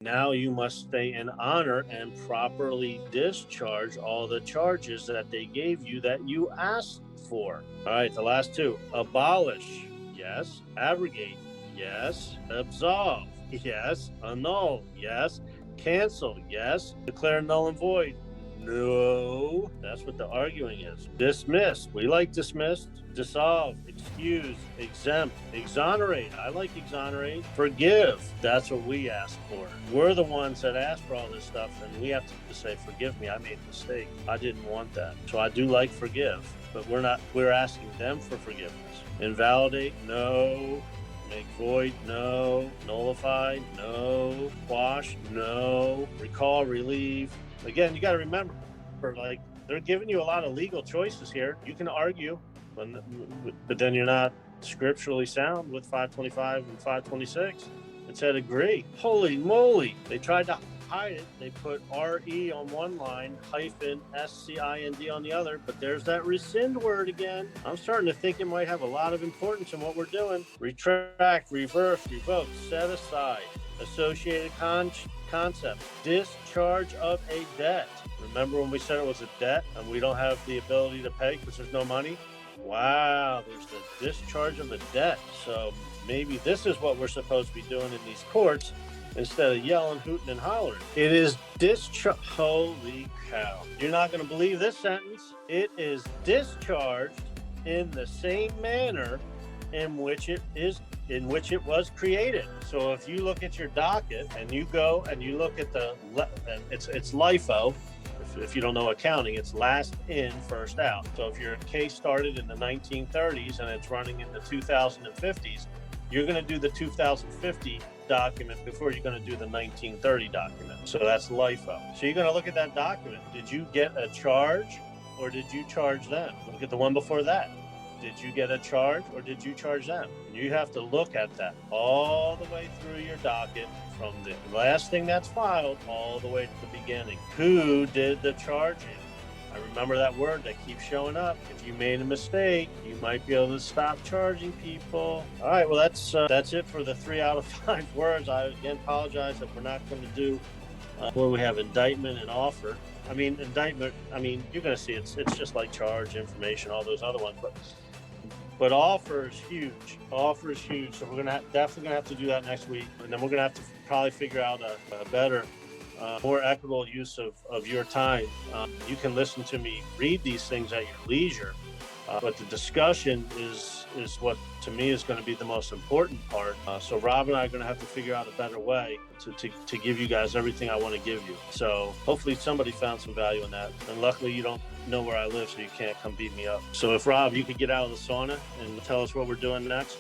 Now you must stay in honor and properly discharge all the charges that they gave you that you asked for. All right, the last two. Abolish, yes. Abrogate, yes. Absolve, yes. Annul, yes. Cancel, yes. Declare null and void, no. That's what the arguing is. Dismiss, we like dismissed. Dissolve, excuse, exempt, exonerate. I like exonerate. Forgive. That's what we ask for. We're the ones that ask for all this stuff, and we have to say, forgive me, I made a mistake. I didn't want that. So I do like forgive, but we're asking them for forgiveness. Invalidate, no. Make void, no. Nullify, no. Quash, no. Recall, relieve. Again, you got to remember, like, they're giving you a lot of legal choices here. You can argue, but then you're not scripturally sound with 525 and 526. It said agree. Holy moly. They tried to hide it. They put RE on one line, hyphen SCIND on the other, but there's that rescind word again. I'm starting to think it might have a lot of importance in what we're doing. Retract, reverse, revoke, set aside. Associated concept, discharge of a debt. Remember when we said it was a debt and we don't have the ability to pay because there's no money? Wow, there's the discharge of a debt. So maybe this is what we're supposed to be doing in these courts instead of yelling, hooting, and hollering. It is discharge. Holy cow. You're not going to believe this sentence. It is discharged in the same manner in which it was created. So if you look at your docket and you go and you look at it's LIFO. If you don't know accounting, it's last in, first out. So if your case started in the 1930s and it's running in the 2050s, you're going to do the 2050 document before you're going to do the 1930 document. So that's LIFO. So you're going to look at that document. Did you get a charge or did you charge them? Look at the one before that. Did you get a charge or did you charge them? And you have to look at that all the way through your docket from the last thing that's filed all the way to the beginning. Who did the charging? I remember that word that keeps showing up. If you made a mistake, you might be able to stop charging people. All right, well, that's it for the 3 out of 5 words. I again apologize that we're not going to do where we have indictment and offer. I mean, indictment, you're going to see it's just like charge, information, all those other ones, but offer is huge. Offer is huge. So we're definitely gonna have to do that next week, and then we're gonna have to probably figure out a better, more equitable use of your time. You can listen to me read these things at your leisure, but the discussion is what to me is going to be the most important part. So Rob and I are going to have to figure out a better way to give you guys everything I want to give you. So hopefully somebody found some value in that. And luckily you don't know where I live, so you can't come beat me up. So if Rob, you could get out of the sauna and tell us what we're doing next.